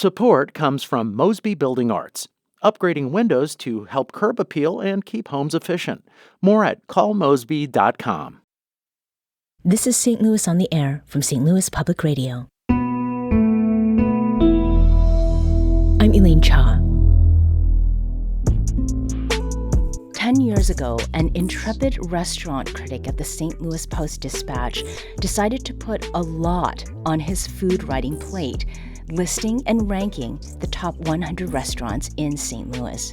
Support comes from Mosby Building Arts, upgrading windows to help curb appeal and keep homes efficient. More at callmosby.com. This is St. Louis on the Air from St. Louis Public Radio. I'm Elaine Cha. 10 years ago, an intrepid restaurant critic at the St. Louis Post-Dispatch decided to put a lot on his food writing plate, listing and ranking the top 100 restaurants in St. Louis.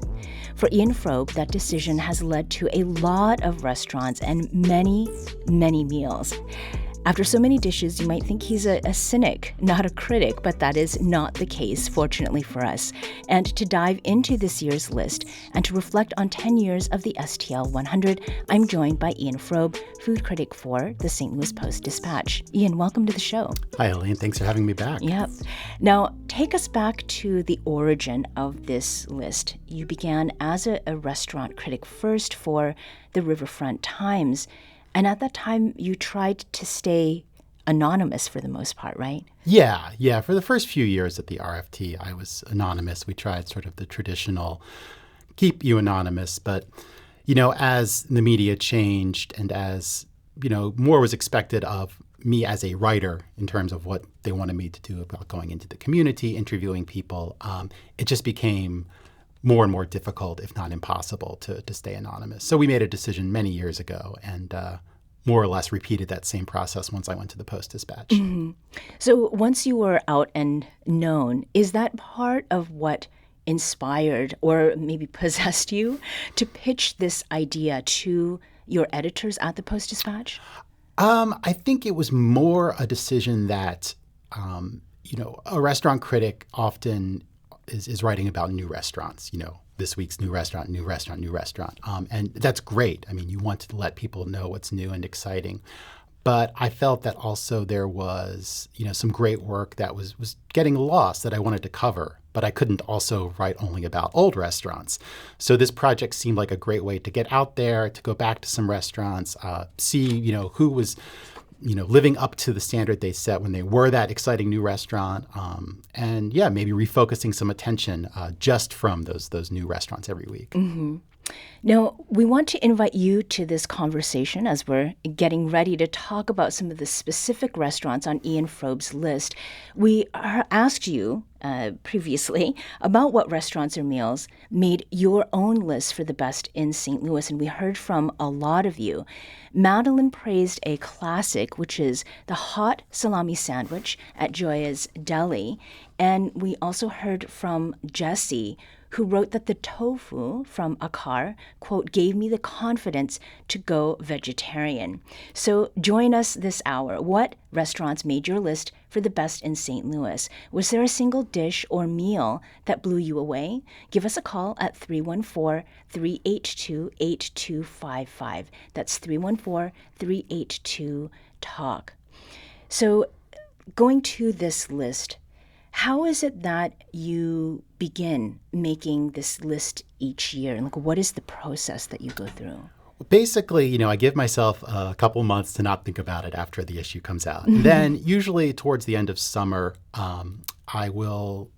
For Ian Froeb, that decision has led to a lot of restaurants and many, many meals. After so many dishes, you might think he's a cynic, not a critic, but that is not the case, fortunately for us. And to dive into this year's list and to reflect on 10 years of the STL 100, I'm joined by Ian Froeb, food critic for the St. Louis Post-Dispatch. Ian, welcome to the show. Hi, Elaine. Thanks for having me back. Yep. Now, take us back to the origin of this list. You began as a restaurant critic first for the Riverfront Times. And at that time, you tried to stay anonymous for the most part, right? Yeah. For the first few years at the RFT, I was anonymous. We tried sort of the traditional keep you anonymous. But, as the media changed and as, more was expected of me as a writer in terms of what they wanted me to do about going into the community, interviewing people, it just became more and more difficult, if not impossible, to stay anonymous. So we made a decision many years ago and more or less repeated that same process once I went to the Post-Dispatch. Mm-hmm. So once you were out and known, is that part of what inspired or maybe possessed you to pitch this idea to your editors at the Post-Dispatch? I think it was more a decision that, a restaurant critic often is writing about new restaurants, this week's new restaurant. And that's great. I mean, you want to let people know what's new and exciting. But I felt that also there was, some great work that was getting lost that I wanted to cover. But I couldn't also write only about old restaurants. So this project seemed like a great way to get out there, to go back to some restaurants, see, who was living up to the standard they set when they were that exciting new restaurant, and maybe refocusing some attention just from those new restaurants every week. Mm-hmm. Now, we want to invite you to this conversation as we're getting ready to talk about some of the specific restaurants on Ian Froeb's list. We asked you previously about what restaurants or meals made your own list for the best in St. Louis, and we heard from a lot of you. Madeline praised a classic, which is the hot salami sandwich at Joya's Deli, and we also heard from Jesse, who wrote that the tofu from Akar, quote, gave me the confidence to go vegetarian. So join us this hour. What restaurants made your list for the best in St. Louis? Was there a single dish or meal that blew you away? Give us a call at 314-382-8255. That's 314-382-TALK. So going to this list, how is it that you begin making this list each year? Like, what is the process that you go through? Basically, I give myself a couple months to not think about it after the issue comes out. And then usually towards the end of summer, I will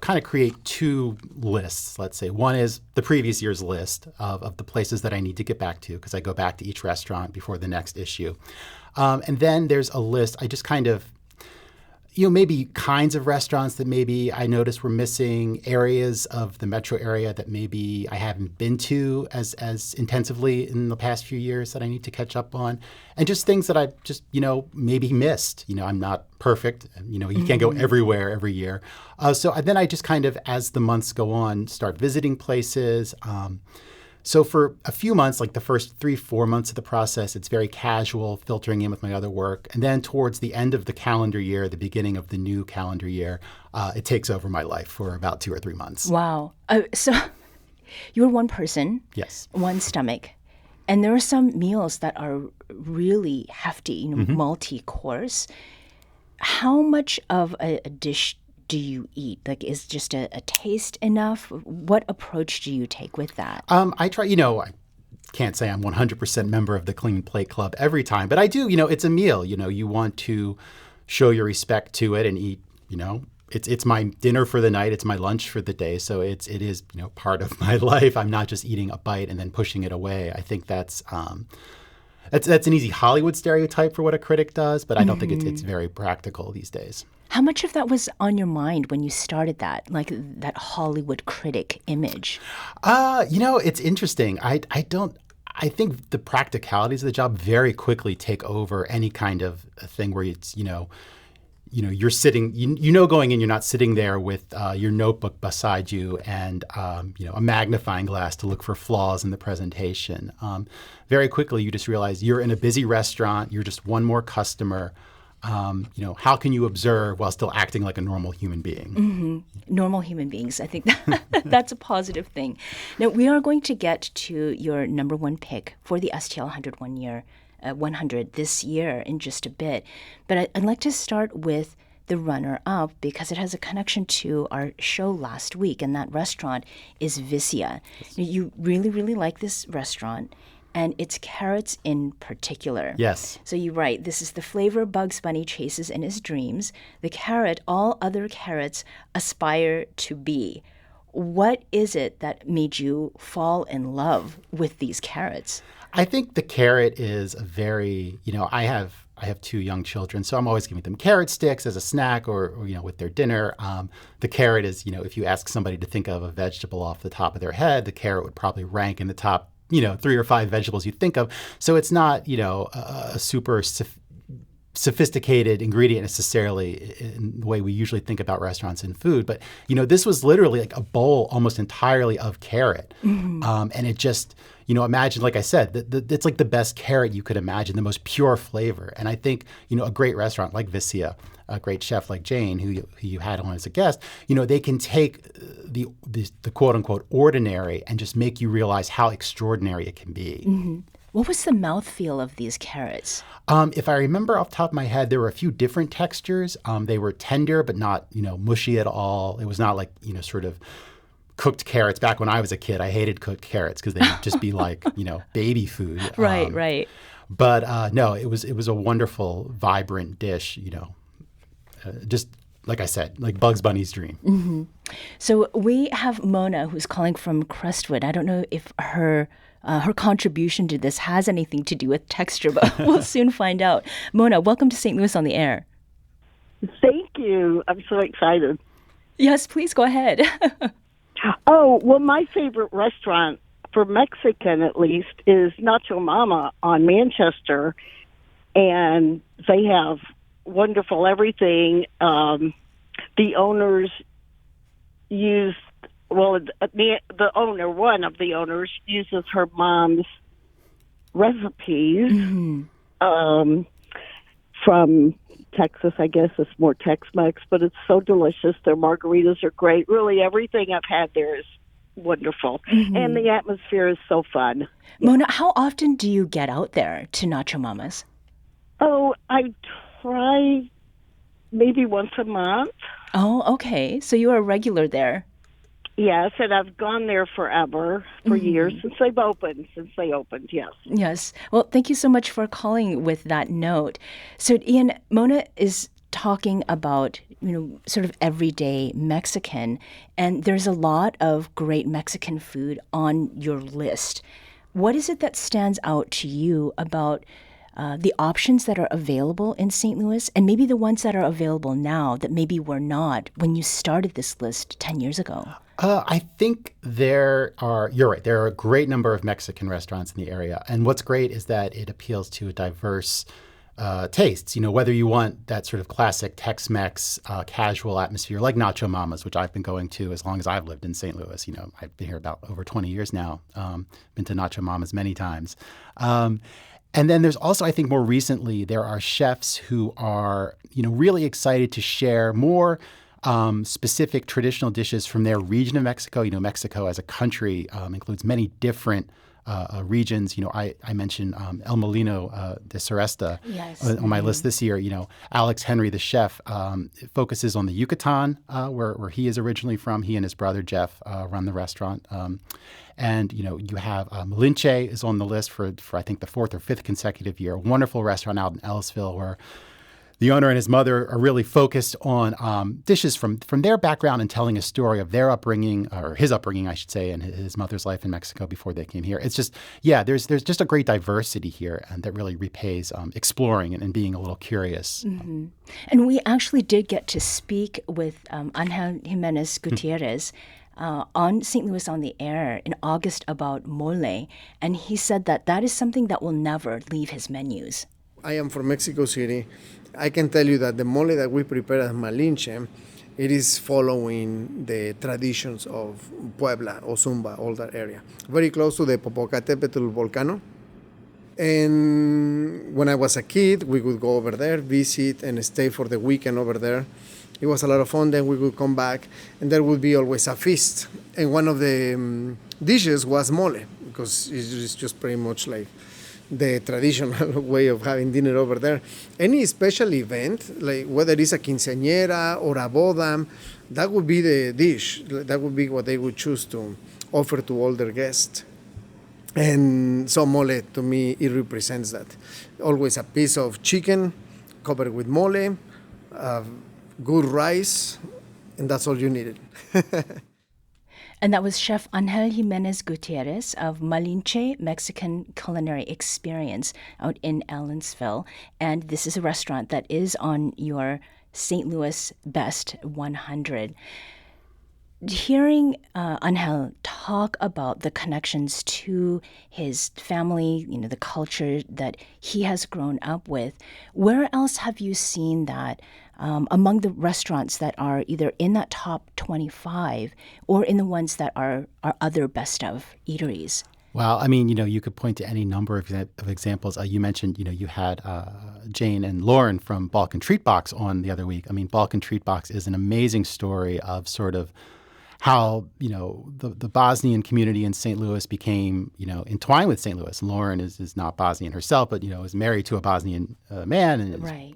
kind of create two lists, let's say. One is the previous year's list of the places that I need to get back to because I go back to each restaurant before the next issue. And then there's a list. I just kind of maybe kinds of restaurants that maybe I noticed were missing, areas of the metro area that maybe I haven't been to as intensively in the past few years that I need to catch up on, and just things that I just, maybe missed. I'm not perfect. You can't go everywhere every year. So then I just kind of, as the months go on, start visiting places. So for a few months, like the first 3-4 months of the process, it's very casual, filtering in with my other work. And then towards the end of the calendar year, the beginning of the new calendar year, it takes over my life for about 2 or 3 months. Wow. So you're one person. Yes. One stomach. And there are some meals that are really hefty, multi-course. How much of a dish do you eat? Like, is just a taste enough? What approach do you take with that? I try, I can't say I'm 100% member of the Clean Plate Club every time, but I do, it's a meal. You want to show your respect to it and eat, it's my dinner for the night. It's my lunch for the day. So it is part of my life. I'm not just eating a bite and then pushing it away. I think that's an easy Hollywood stereotype for what a critic does, but I don't think it's very practical these days. How much of that was on your mind when you started that, like that Hollywood critic image? It's interesting. I think the practicalities of the job very quickly take over any kind of thing where it's, you're sitting, going in, you're not sitting there with your notebook beside you and, a magnifying glass to look for flaws in the presentation. Very quickly, you just realize you're in a busy restaurant. You're just one more customer. How can you observe while still acting like a normal human being? Mm-hmm. Normal human beings. I think that's a positive thing. Now, we are going to get to your number one pick for the STL 100 this year in just a bit. But I'd like to start with the runner-up because it has a connection to our show last week, and that restaurant is Vicia. You really, really like this restaurant, and its carrots in particular. Yes. So you write, this is the flavor Bugs Bunny chases in his dreams. The carrot all other carrots aspire to be. What is it that made you fall in love with these carrots? I think the carrot is a very, I have 2 young children, so I'm always giving them carrot sticks as a snack or with their dinner. The carrot is, if you ask somebody to think of a vegetable off the top of their head, the carrot would probably rank in the top 3 or 5 vegetables you think of. So it's not, a super sophisticated ingredient necessarily in the way we usually think about restaurants and food. But, this was literally like a bowl almost entirely of carrot. Mm-hmm. And it just, imagine, like I said, it's like the best carrot you could imagine, the most pure flavor. And I think, a great restaurant like Vicia, a great chef like Jane, who you had on as a guest, they can take the quote unquote ordinary and just make you realize how extraordinary it can be. Mm-hmm. What was the mouthfeel of these carrots? If I remember off the top of my head, there were a few different textures. They were tender, but not, mushy at all. It was not like, sort of cooked carrots. Back when I was a kid, I hated cooked carrots because they'd just be like, baby food. Right. But no, it was a wonderful, vibrant dish, just like I said, like Bugs Bunny's dream. Mm-hmm. So we have Mona who's calling from Crestwood. I don't know if her contribution to this has anything to do with texture, but we'll soon find out. Mona, welcome to St. Louis on the Air. Thank you. I'm so excited. Yes, please go ahead. Oh, well, my favorite restaurant, for Mexican at least, is Nacho Mama on Manchester. And they have wonderful everything. The owners used, the owner, one of the owners, uses her mom's recipes from Texas. I guess it's more Tex-Mex, but it's so delicious. Their margaritas are great. Really, everything I've had there is wonderful. Mm-hmm. And the atmosphere is so fun. Mona, how often do you get out there to Nacho Mama's? Oh, I try maybe once a month. Oh, okay. So you are a regular there. Yes, and I've gone there forever, for years, since they opened, yes. Yes. Well, thank you so much for calling with that note. So, Ian, Mona is talking about, sort of everyday Mexican, and there's a lot of great Mexican food on your list. What is it that stands out to you about the options that are available in St. Louis, and maybe the ones that are available now that maybe were not when you started this list 10 years ago? I think you're right, there are a great number of Mexican restaurants in the area. And what's great is that it appeals to a diverse tastes. Whether you want that sort of classic Tex-Mex casual atmosphere like Nacho Mama's, which I've been going to as long as I've lived in St. Louis. I've been here about over 20 years now, been to Nacho Mama's many times. And then there's also, I think more recently, there are chefs who are, really excited to share more specific traditional dishes from their region of Mexico. Mexico as a country includes many different regions. I mentioned El Molino de Suresta on my list this year. Alex Henry, the chef, focuses on the Yucatan, where he is originally from. He and his brother Jeff run the restaurant. And you have Malinche is on the list for I think the 4th or 5th consecutive year. A wonderful restaurant out in Ellisville where the owner and his mother are really focused on dishes from their background and telling a story of their upbringing, or his upbringing, I should say, and his mother's life in Mexico before they came here. It's just, there's just a great diversity here, and that really repays exploring and being a little curious. Mm-hmm. And we actually did get to speak with Angel Jimenez Gutierrez on St. Louis on the Air in August about mole, and he said that is something that will never leave his menus. I am from Mexico City. I can tell you that the mole that we prepare at Malinche, it is following the traditions of Puebla, Ozumba, all that area. Very close to the Popocatépetl volcano. And when I was a kid, we would go over there, visit, and stay for the weekend over there. It was a lot of fun. Then we would come back, and there would be always a feast. And one of the dishes was mole, because it's just pretty much like the traditional way of having dinner over there. Any special event, like whether it's a quinceañera or a boda, that would be the dish. That would be what they would choose to offer to all their guests. And so mole, to me, it represents that. Always a piece of chicken covered with mole, good rice, and that's all you needed. And that was Chef Angel Jimenez Gutierrez of Malinche Mexican Culinary Experience out in Ellensville. And this is a restaurant that is on your St. Louis Best 100. Hearing Angel talk about the connections to his family, the culture that he has grown up with, where else have you seen that among the restaurants that are either in that top 25 or in the ones that are other best of eateries? Well, I mean, you could point to any number of examples. You mentioned, you had Jane and Lauren from Balkan Treat Box on the other week. I mean, Balkan Treat Box is an amazing story of sort of how, the Bosnian community in St. Louis became, entwined with St. Louis. Lauren is not Bosnian herself, but, is married to a Bosnian man. And, right.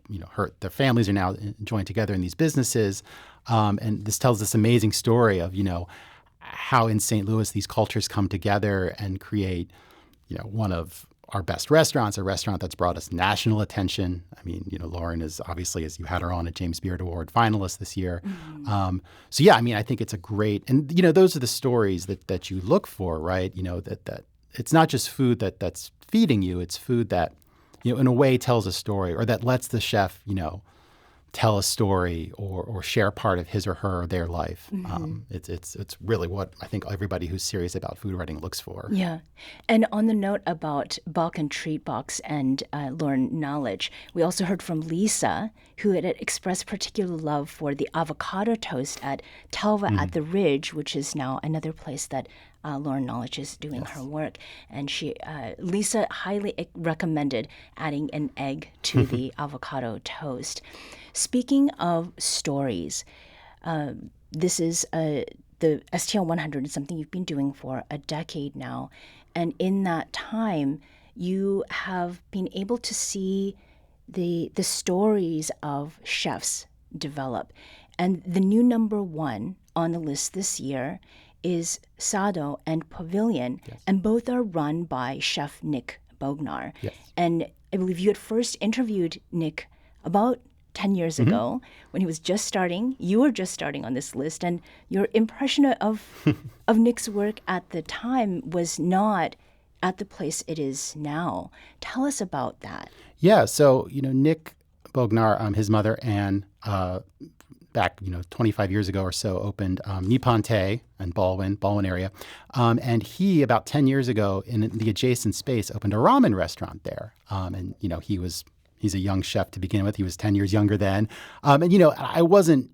Their families are now joined together in these businesses. And this tells this amazing story of, how in St. Louis these cultures come together and create, one of our best restaurants, a restaurant that's brought us national attention. I mean, Lauren is obviously, as you had her on, a James Beard Award finalist this year. Mm-hmm. I think it's a great, and those are the stories that you look for, right? That it's not just food that's feeding you; it's food that, in a way tells a story, or that lets the chef, tell a story or share part of his or her their life. Mm-hmm. It's really what I think everybody who's serious about food writing looks for. Yeah. And on the note about Balkan Treat Box and Lauren Knowledge, we also heard from Lisa, who had expressed particular love for the avocado toast at Talva at the Ridge, which is now another place that Lauren Knowledge is doing her work. And Lisa highly recommended adding an egg to the avocado toast. Speaking of stories, this is the STL 100 is something you've been doing for a decade now. And in that time, you have been able to see the stories of chefs develop. And the new number one on the list this year is Sado and Pavilion, yes. And both are run by Chef Nick Bognar. Yes. And I believe you had first interviewed Nick about 10 years ago when he was just starting. You were just starting on this list, and your impression of Nick's work at the time was not at the place it is now. Tell us about that. Yeah, so, Nick Bognar, his mother, Anne, back, 25 years ago or so, opened Niponte in Baldwin area. And he, about 10 years ago, in the adjacent space, opened a ramen restaurant there. And, he's a young chef to begin with. He was 10 years younger then. I wasn't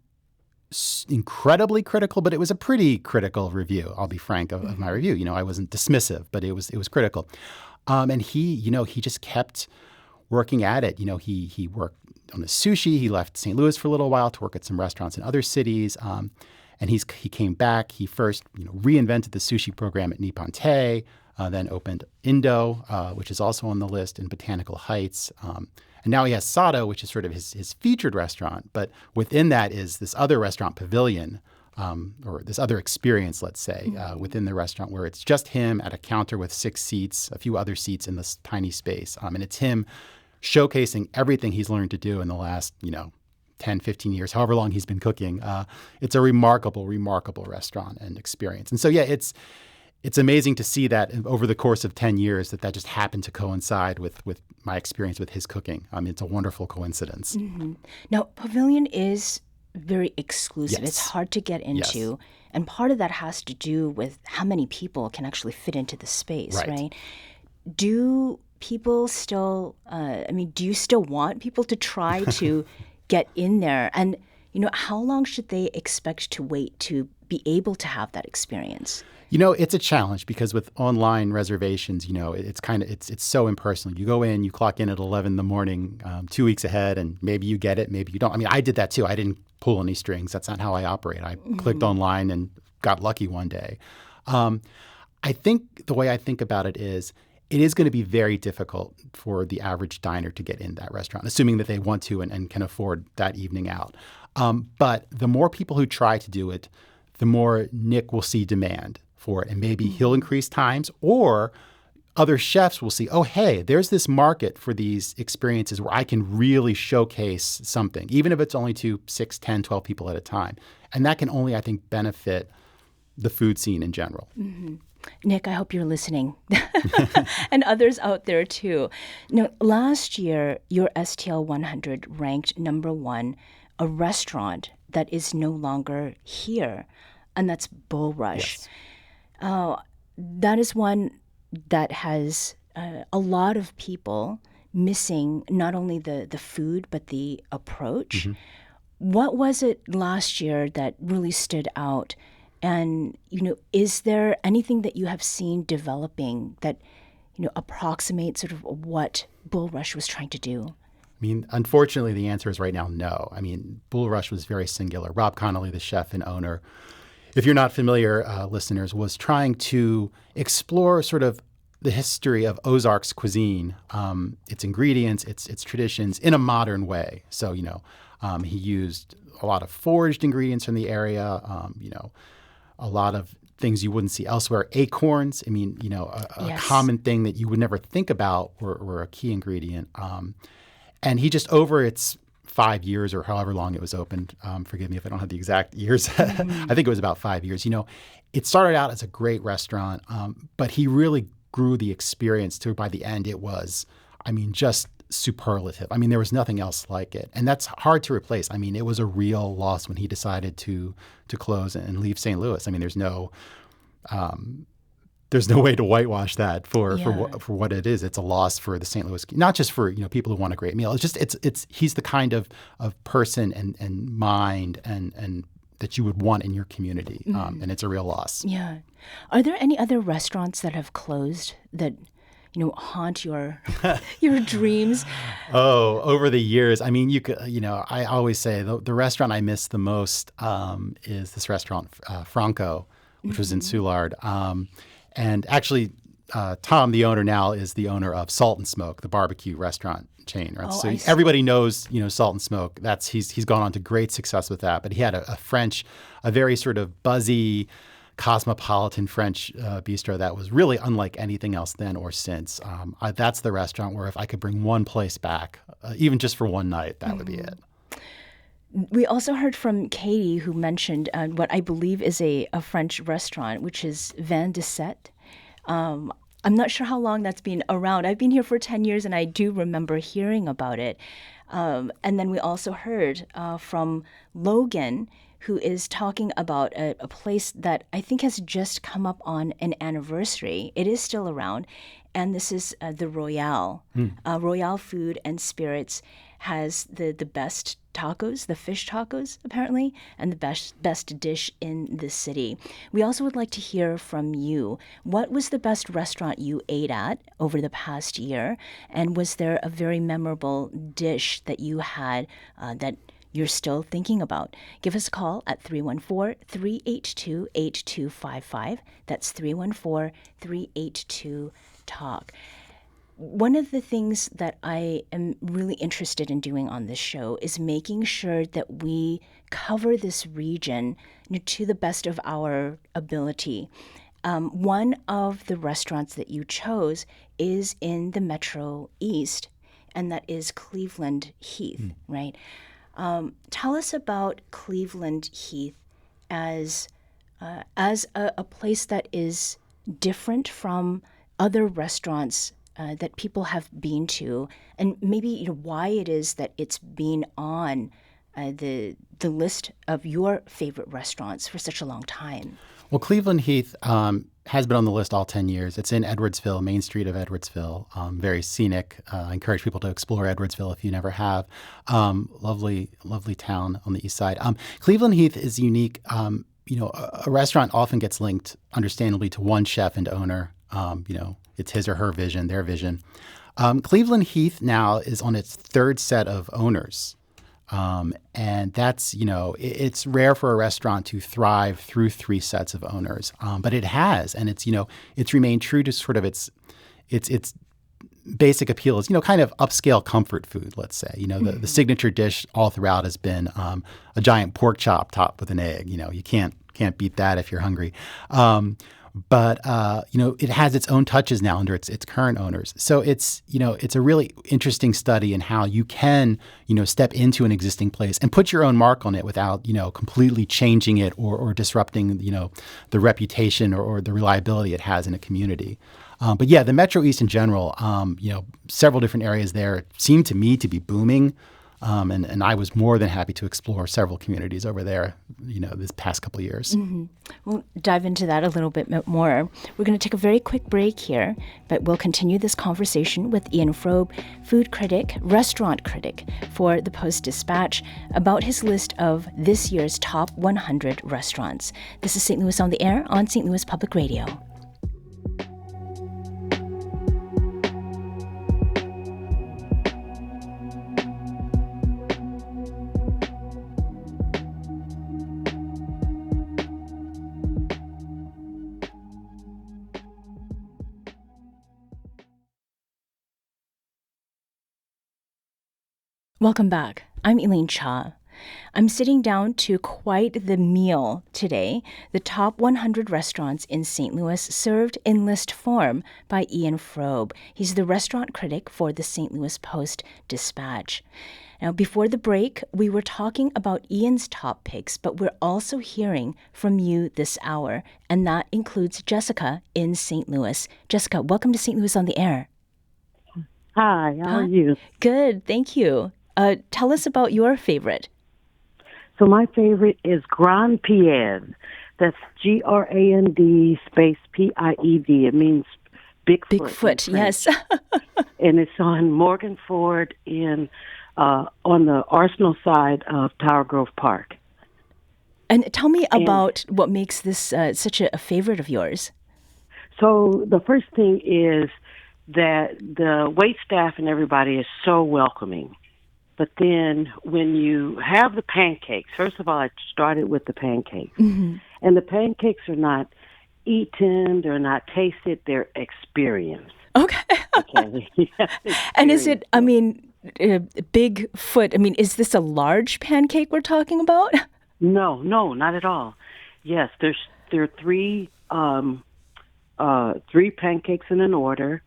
incredibly critical, but it was a pretty critical review, I'll be frank, of my review. I wasn't dismissive, but it was critical. And he just kept working at it. He worked on the sushi. He left St. Louis for a little while to work at some restaurants in other cities. And he came back. He first reinvented the sushi program at Niponte, then opened Indo, which is also on the list, in Botanical Heights. And now he has Sado, which is sort of his featured restaurant. But within that is this other restaurant, Pavilion, or this other experience, let's say, within the restaurant, where it's just him at a counter with 6 seats, a few other seats in this tiny space. And it's him showcasing everything he's learned to do in the last, 10, 15 years, however long he's been cooking. It's a remarkable, remarkable restaurant and experience. And so, yeah, it's amazing to see that over the course of 10 years that just happened to coincide with my experience with his cooking. I mean, it's a wonderful coincidence. Mm-hmm. Now, Pavilion is very exclusive. Yes. It's hard to get into. Yes. And part of that has to do with how many people can actually fit into the space, right? Do people still, do you still want people to try to get in there? And, how long should they expect to wait to be able to have that experience? It's a challenge because with online reservations, it's so impersonal. You go in, you clock in at 11 in the morning, 2 weeks ahead, and maybe you get it, maybe you don't. I mean, I did that too. I didn't pull any strings. That's not how I operate. I clicked online and got lucky one day. I think the way I think about it is going to be very difficult for the average diner to get in that restaurant, assuming that they want to and can afford that evening out. But the more people who try to do it, the more Nick will see demand for it. And maybe he'll increase times, or other chefs will see, oh, hey, there's this market for these experiences where I can really showcase something, even if it's only to 6, 10, 12 people at a time. And that can only, I think, benefit the food scene in general. Mm-hmm. Nick, I hope you're listening. And others out there too. Now, last year, your STL 100 ranked number 1, a restaurant that is no longer here, and that's Bull Rush. Yes. That is one that has a lot of people missing not only the food, but the approach. Mm-hmm. What was it last year that really stood out? And, is there anything that you have seen developing that, approximates sort of what Bull Rush was trying to do? I mean, unfortunately, the answer is right now, no. I mean, Bull Rush was very singular. Rob Connolly, the chef and owner, if you're not familiar, listeners, was trying to explore sort of the history of Ozarks cuisine, its ingredients, its traditions in a modern way. So, he used a lot of foraged ingredients from the area, a lot of things you wouldn't see elsewhere. Acorns, a yes. common thing that you would never think about were a key ingredient. And he just, over its 5 years or however long it was opened, forgive me if I don't have the exact years, I think it was about 5 years. It started out as a great restaurant, but he really grew the experience to, by the end, it was, just superlative. There was nothing else like it. And that's hard to replace. It was a real loss when he decided to close and leave St. Louis. There's no way to whitewash that for what it is. It's a loss for the St. Louis, not just for people who want a great meal. It's just he's the kind of person and mind and that you would want in your community, and it's a real loss. Yeah. Are there any other restaurants that have closed that haunt your dreams? Oh, over the years, you could, I always say the restaurant I miss the most is this restaurant Franco, which was in Soulard. And actually, Tom, the owner now, is the owner of Salt and Smoke, the barbecue restaurant chain. Right? Oh, so everybody knows, Salt and Smoke. He's gone on to great success with that. But he had a very sort of buzzy, cosmopolitan French bistro that was really unlike anything else then or since. That's the restaurant where if I could bring one place back, even just for one night, that would be it. We also heard from Katie, who mentioned what I believe is a French restaurant, which is Vin de Sept. I'm not sure how long that's been around. I've been here for 10 years, and I do remember hearing about it. And then we also heard from Logan, who is talking about a place that I think has just come up on an anniversary. It is still around, and this is the Royale. Royale Food and Spirits has the best tacos, the fish tacos, apparently, and the best dish in the city. We also would like to hear from you. What was the best restaurant you ate at over the past year? And was there a very memorable dish that you had that you're still thinking about? Give us a call at 314-382-8255. That's 314-382-TALK. One of the things that I am really interested in doing on this show is making sure that we cover this region to the best of our ability. One of the restaurants that you chose is in the Metro East, and that is Cleveland Heath, right? Tell us about Cleveland Heath as a place that is different from other restaurants that people have been to, and maybe why it is that it's been on the list of your favorite restaurants for such a long time. Well, Cleveland Heath has been on the list all 10 years. It's in Edwardsville, Main Street of Edwardsville. Very scenic. I encourage people to explore Edwardsville if you never have. Lovely, lovely town on the east side. Cleveland Heath is unique. A restaurant often gets linked, understandably, to one chef and owner. It's his or her vision, their vision. Cleveland Heath now is on its third set of owners. And that's, it's rare for a restaurant to thrive through three sets of owners. But it has, and it's remained true to sort of its basic appeal is, kind of upscale comfort food, let's say. The signature dish all throughout has been a giant pork chop topped with an egg. You can't beat that if you're hungry. But it has its own touches now under its current owners. So it's a really interesting study in how you can, step into an existing place and put your own mark on it without, completely changing it or disrupting, the reputation or the reliability it has in a community. But yeah, the Metro East in general, several different areas there seem to me to be booming. And I was more than happy to explore several communities over there, this past couple of years. Mm-hmm. We'll dive into that a little bit more. We're going to take a very quick break here, but we'll continue this conversation with Ian Froeb, food critic, restaurant critic for the Post-Dispatch, about his list of this year's top 100 restaurants. This is St. Louis on the Air on St. Louis Public Radio. Welcome back. I'm Elaine Cha. I'm sitting down to quite the meal today. The top 100 restaurants in St. Louis served in list form by Ian Froeb. He's the restaurant critic for the St. Louis Post-Dispatch. Now, before the break, we were talking about Ian's top picks, but we're also hearing from you this hour, and that includes Jessica in St. Louis. Jessica, welcome to St. Louis on the Air. Hi, how are you? Good, thank you. Tell us about your favorite. So my favorite is Grand Pied. That's Grand space Pied. It means Bigfoot. Bigfoot, yes. And it's on Morgan Ford on the Arsenal side of Tower Grove Park. And tell me about what makes this such a favorite of yours. So the first thing is that the wait staff and everybody is so welcoming. But then when you have the pancakes, first of all, I started with the pancakes. Mm-hmm. And the pancakes are not eaten, they're not tasted, they're experienced. Okay. And is it, Bigfoot, is this a large pancake we're talking about? No, not at all. Yes, there are three pancakes in an order.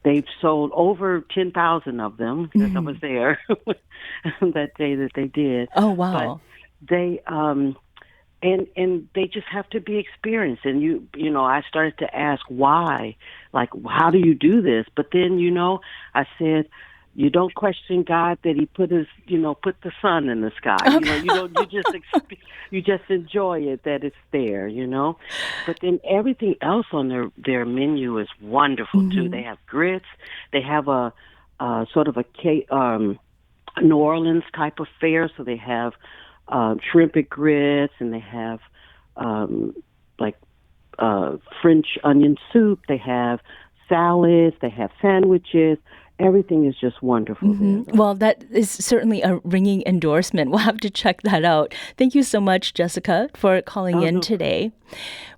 They've sold over 10,000 of them because I was there that day that they did. Oh, wow. But they, and they just have to be experienced. And I started to ask why, like, how do you do this? But then, I said, you don't question God that He put put the sun in the sky. Okay. You just enjoy it that it's there. But then everything else on their menu is wonderful too. They have grits. They have a sort of a New Orleans type of fare. So they have shrimp and grits, and they have French onion soup. They have salads. They have sandwiches. Everything is just wonderful. Mm-hmm. Well, that is certainly a ringing endorsement. We'll have to check that out. Thank you so much, Jessica, for calling in today.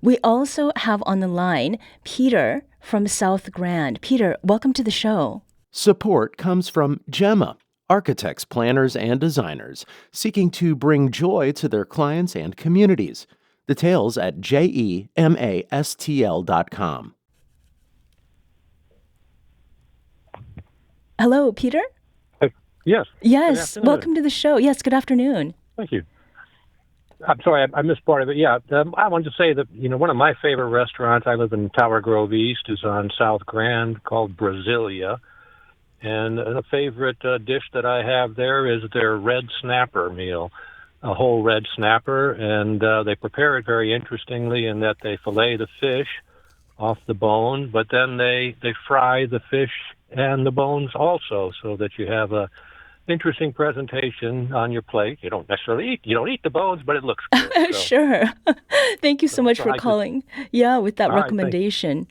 We also have on the line Peter from South Grand. Peter, welcome to the show. Support comes from Gemma, architects, planners, and designers seeking to bring joy to their clients and communities. Details at gemastl.com. Hello, Peter? Yes. Good Yes, afternoon. welcome to the show. Yes, good afternoon. Thank you. I'm sorry, I missed part of it. Yeah, I wanted to say that, one of my favorite restaurants, I live in Tower Grove East, is on South Grand, called Brasilia. And a favorite dish that I have there is their red snapper meal, a whole red snapper. And they prepare it very interestingly in that they fillet the fish off the bone, but then they fry the fish and the bones also, so that you have a interesting presentation on your plate. You don't eat the bones, but it looks good. So, Sure. Thank you so much so for I just- calling. Yeah, with that All right, thank you. recommendation.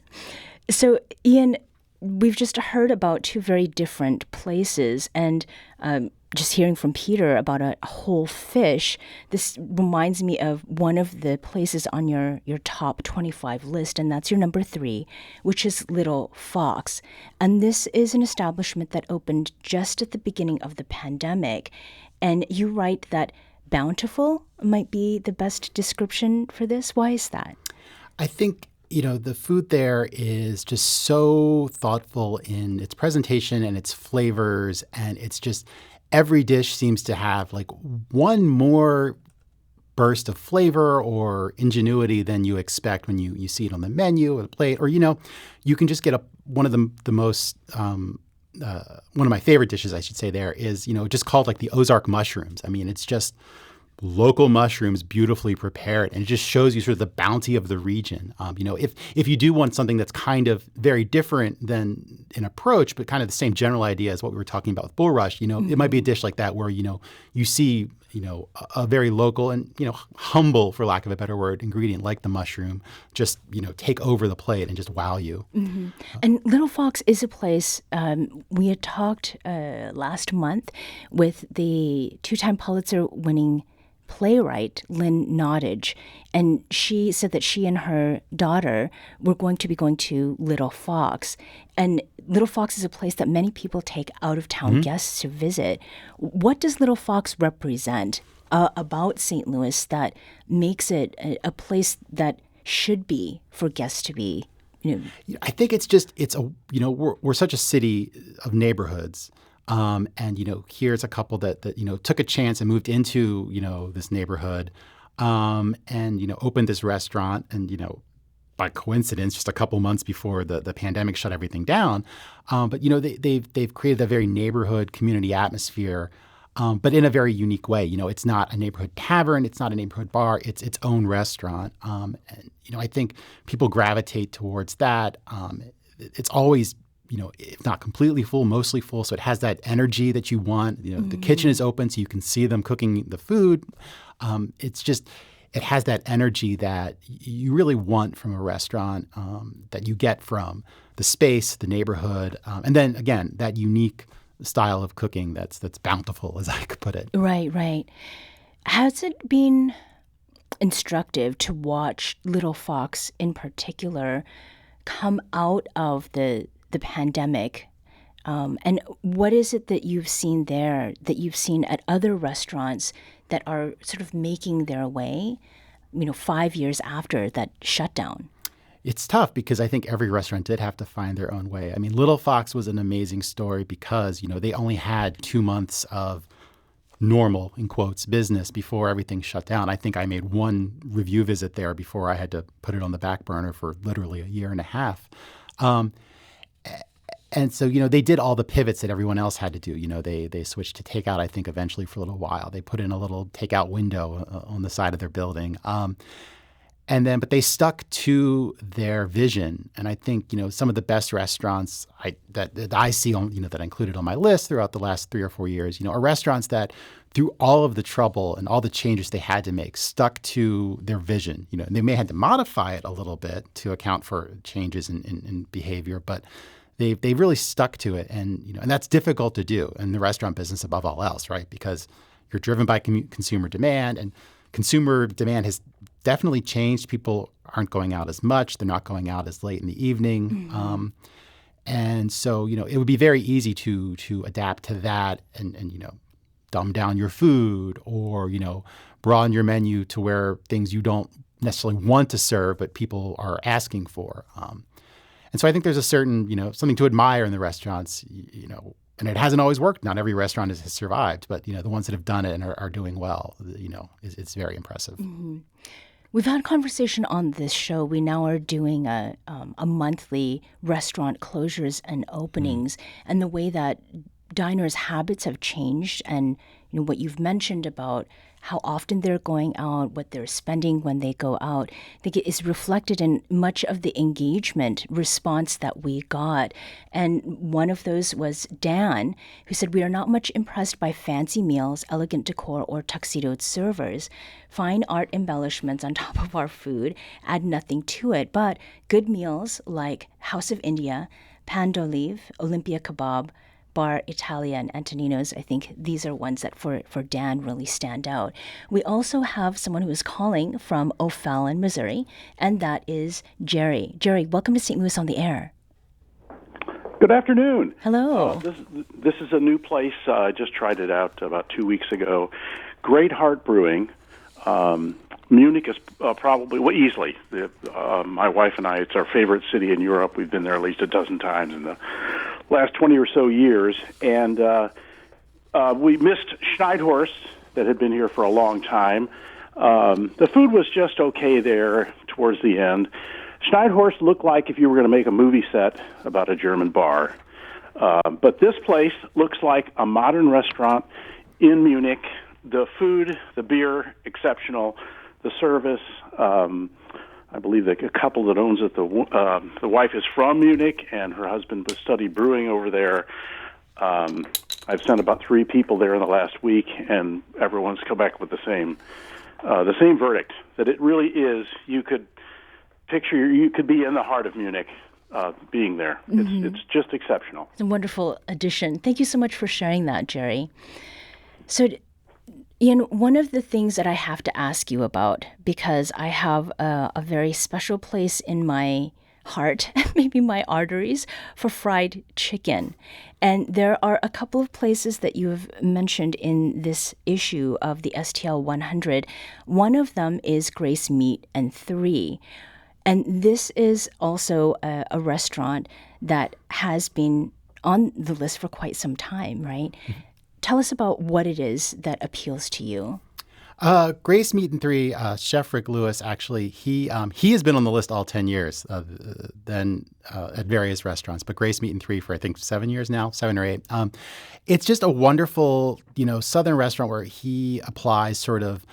So, Ian, we've just heard about two very different places, and just hearing from Peter about a whole fish, this reminds me of one of the places on your top 25 list, and that's your number 3, which is Little Fox. And this is an establishment that opened just at the beginning of the pandemic. And you write that bountiful might be the best description for this. Why is that? I think, the food there is just so thoughtful in its presentation and its flavors. And it's just every dish seems to have like one more burst of flavor or ingenuity than you expect when you see it on the menu or the plate. Or, you can just get one of the most one of my favorite dishes, I should say, there is, just called like the Ozark mushrooms. I mean, it's just local mushrooms beautifully prepared, and it just shows you sort of the bounty of the region. If you do want something that's kind of very different than an approach, but kind of the same general idea as what we were talking about with Bulrush, it might be a dish like that where, you see, a very local and, humble, for lack of a better word, ingredient like the mushroom just, take over the plate and just wow you. Mm-hmm. And Little Fox is a place, we had talked last month with the 2-time Pulitzer-winning playwright Lynn Nottage, and she said that she and her daughter were going to be going to Little Fox. And Little Fox is a place that many people take out-of-town guests to visit. What does Little Fox represent about St. Louis that makes it a place that should be for guests to be? I think we're such a city of neighborhoods. And, here's a couple that took a chance and moved into, this neighborhood, and, opened this restaurant and, by coincidence, just a couple months before the pandemic shut everything down. But, they've created a very neighborhood community atmosphere, but in a very unique way. It's not a neighborhood tavern. It's not a neighborhood bar. It's its own restaurant. And, I think people gravitate towards that. It's always if not completely full, mostly full. So it has that energy that you want. The kitchen is open so you can see them cooking the food. It has that energy that you really want from a restaurant, that you get from the space, the neighborhood. And then again, that unique style of cooking that's bountiful, as I could put it. Right. Has it been instructive to watch Little Fox in particular come out of the pandemic, and what is it that you've seen there that you've seen at other restaurants that are sort of making their way, 5 years after that shutdown? It's tough because I think every restaurant did have to find their own way. I mean, Little Fox was an amazing story because, they only had 2 months of normal, in quotes, business before everything shut down. I think I made one review visit there before I had to put it on the back burner for literally a year and a half. And so, they did all the pivots that everyone else had to do. They switched to takeout, I think, eventually for a little while. They put in a little takeout window on the side of their building. But they stuck to their vision. And I think, some of the best restaurants that I see on, that I included on my list throughout the last 3 or 4 years, are restaurants that through all of the trouble and all the changes they had to make, stuck to their vision. And they may have to modify it a little bit to account for changes in behavior, but they've really stuck to it. And, and that's difficult to do in the restaurant business above all else, right? Because you're driven by consumer demand, and consumer demand has definitely changed. People aren't going out as much. They're not going out as late in the evening. And so, it would be very easy to adapt to that and dumb down your food or, broaden your menu to where things you don't necessarily want to serve, but people are asking for. And so I think there's a certain, something to admire in the restaurants, and it hasn't always worked. Not every restaurant has survived, but the ones that have done it and are doing well, it's very impressive. Mm-hmm. We've had conversation on this show. We now are doing a monthly restaurant closures and openings, and the way that diners' habits have changed, and what you've mentioned about how often they're going out, what they're spending when they go out, I think it is reflected in much of the engagement response that we got. And one of those was Dan, who said, "We are not much impressed by fancy meals, elegant decor, or tuxedoed servers. Fine art embellishments on top of our food add nothing to it, but good meals like House of India, Pan d'Olive, Olympia Kebab, Bar Italia, and Antonino's, I think these are ones that for Dan really stand out." We also have someone who is calling from O'Fallon, Missouri, and that is Jerry. Jerry, welcome to St. Louis on the Air. Good afternoon. Hello. This is a new place. I just tried it out about 2 weeks ago. Great Heart Brewing. Munich is probably, easily. My wife and I, it's our favorite city in Europe. We've been there at least a dozen times in the last 20 or so years. And we missed Schneidhorst, that had been here for a long time. The food was just okay there towards the end. Schneidhorst looked like if you were going to make a movie set about a German bar. But this place looks like a modern restaurant in Munich. The food, the beer, exceptional. The service, I believe that a couple that owns it, the wife is from Munich, and her husband studied brewing over there. I've sent about 3 people there in the last week, and everyone's come back with the same verdict, that it really is. You could be in the heart of Munich, being there. Mm-hmm. It's just exceptional. It's a wonderful addition. Thank you so much for sharing that, Jerry. So, Ian, one of the things that I have to ask you about, because I have a very special place in my heart, maybe my arteries, for fried chicken. And there are a couple of places that you have mentioned in this issue of the STL 100. One of them is Grace Meat and 3. And this is also a restaurant that has been on the list for quite some time, right? Mm-hmm. Tell us about what it is that appeals to you. Grace Meat and 3, Chef Rick Lewis, actually, he has been on the list all 10 years, then at various restaurants. But Grace Meat and 3 for, I think, 7 years now, 7 or 8. It's just a wonderful, Southern restaurant where he applies sort of,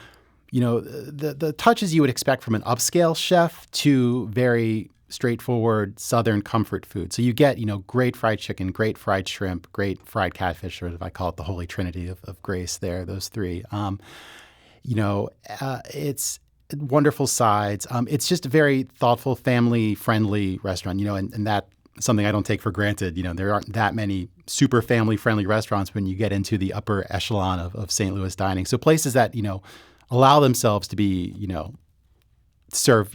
the touches you would expect from an upscale chef to very straightforward Southern comfort food. So you get, great fried chicken, great fried shrimp, great fried catfish, or I call it the holy trinity of Grace there, those 3. It's wonderful sides. It's just a very thoughtful, family-friendly restaurant, and that's something I don't take for granted. There aren't that many super family-friendly restaurants when you get into the upper echelon of St. Louis dining. So places that, allow themselves to be, serve,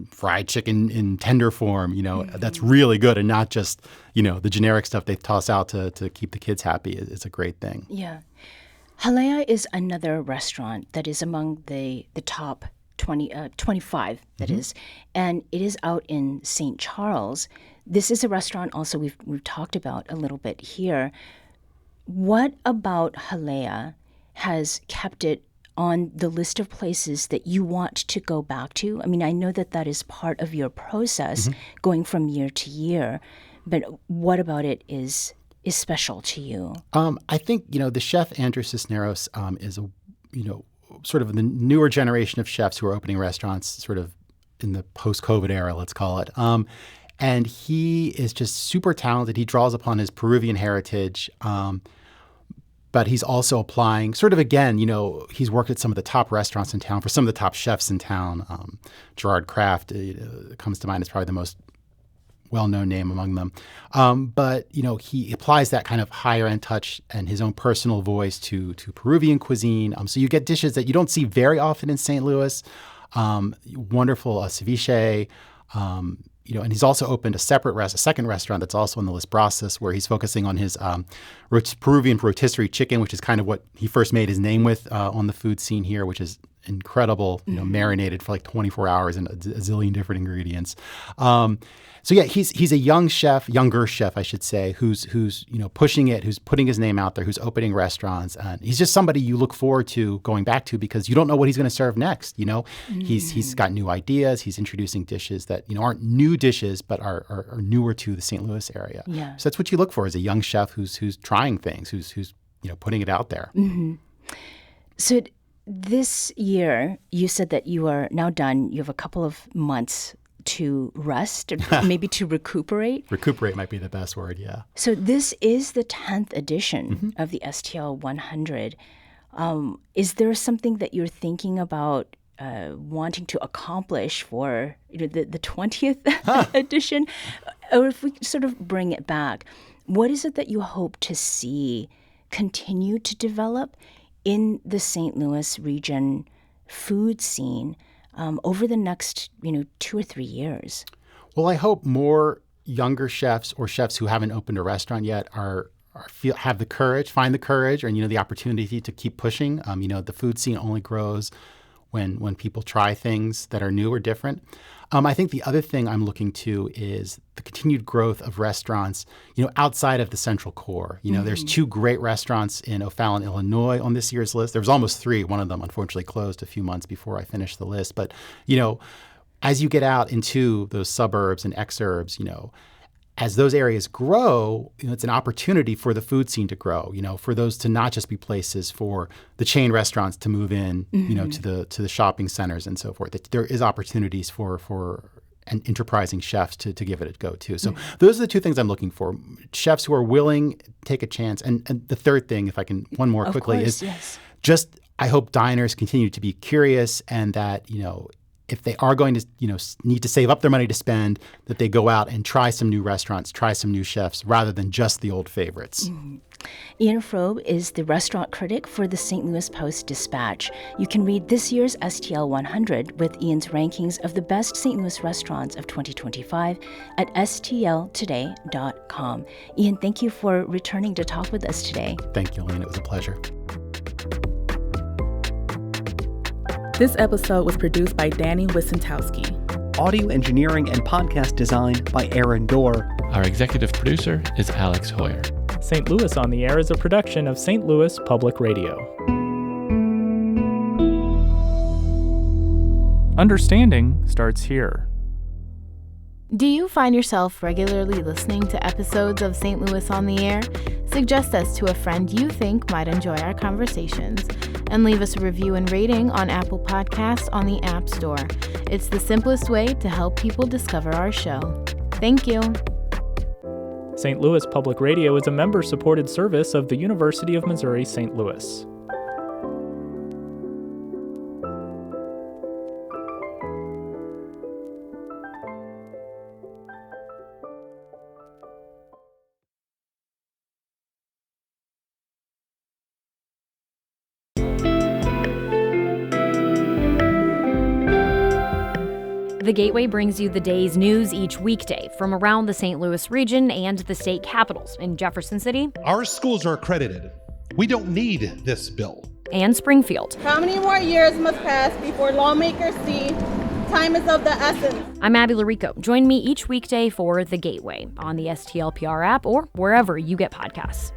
fried chicken in tender form, that's really good, and not just, the generic stuff they toss out to keep the kids happy is a great thing. Yeah. Halea is another restaurant that is among the top 25, that is, and it is out in St. Charles. This is a restaurant also we've talked about a little bit here. What about Halea has kept it on the list of places that you want to go back to? I mean, I know that is part of your process, going from year to year, but what about it is special to you? I think, the chef Andrew Cisneros is a, sort of the newer generation of chefs who are opening restaurants sort of in the post-COVID era, let's call it. And he is just super talented. He draws upon his Peruvian heritage. But he's also applying sort of, again, he's worked at some of the top restaurants in town for some of the top chefs in town. Gerard Kraft comes to mind as probably the most well-known name among them. But he applies that kind of higher-end touch and his own personal voice to Peruvian cuisine. So you get dishes that you don't see very often in St. Louis. Wonderful ceviche. And he's also opened a second restaurant that's also on the list, Brasas, where he's focusing on his Peruvian rotisserie chicken, which is kind of what he first made his name with on the food scene here, which is incredible, marinated for like 24 hours and a zillion different ingredients. So yeah, he's a younger chef, I should say, who's pushing it, who's putting his name out there, who's opening restaurants, and he's just somebody you look forward to going back to because you don't know what he's going to serve next. He's got new ideas. He's introducing dishes that aren't new dishes but are newer to the St. Louis area. Yeah. So that's what you look for as a young chef who's trying things, who's putting it out there. Mm-hmm. So this year, you said that you are now done. You have a couple of months to rest, maybe to recuperate. Recuperate might be the best word, yeah. So this is the 10th edition of the STL 100. Is there something that you're thinking about wanting to accomplish for the 20th edition? Or if we sort of bring it back, what is it that you hope to see continue to develop in the St. Louis region food scene over the next 2 or 3 years? Well, I hope more younger chefs or chefs who haven't opened a restaurant yet find the courage or the opportunity to keep pushing. The food scene only grows when people try things that are new or different. I think the other thing I'm looking to is the continued growth of restaurants, outside of the central core. There's 2 great restaurants in O'Fallon, Illinois on this year's list. There was almost 3. One of them unfortunately closed a few months before I finished the list. But, as you get out into those suburbs and exurbs, as those areas grow, it's an opportunity for the food scene to grow, for those to not just be places for the chain restaurants to move in, to the shopping centers and so forth. That there is opportunities for enterprising chefs to give it a go too. So those are the 2 things I'm looking for. Chefs who are willing to take a chance. And the third thing, if I can, one more quickly, is just I hope diners continue to be curious and that, if they are going to, need to save up their money to spend, that they go out and try some new restaurants, try some new chefs, rather than just the old favorites. Ian Froeb is the restaurant critic for the St. Louis Post-Dispatch. You can read this year's STL 100 with Ian's rankings of the best St. Louis restaurants of 2025 at stltoday.com. Ian, thank you for returning to talk with us today. Thank you, Elaine. It was a pleasure. This episode was produced by Danny Wissentowski. Audio engineering and podcast design by Aaron Dorr. Our executive producer is Alex Hoyer. St. Louis on the Air is a production of St. Louis Public Radio. Understanding starts here. Do you find yourself regularly listening to episodes of St. Louis on the Air? Suggest us to a friend you think might enjoy our conversations, and leave us a review and rating on Apple Podcasts on the App Store. It's the simplest way to help people discover our show. Thank you. St. Louis Public Radio is a member-supported service of the University of Missouri St. Louis. The Gateway brings you the day's news each weekday from around the St. Louis region and the state capitals in Jefferson City. Our schools are accredited. We don't need this bill. And Springfield. How many more years must pass before lawmakers see time is of the essence? I'm Abby Larico. Join me each weekday for The Gateway on the STLPR app or wherever you get podcasts.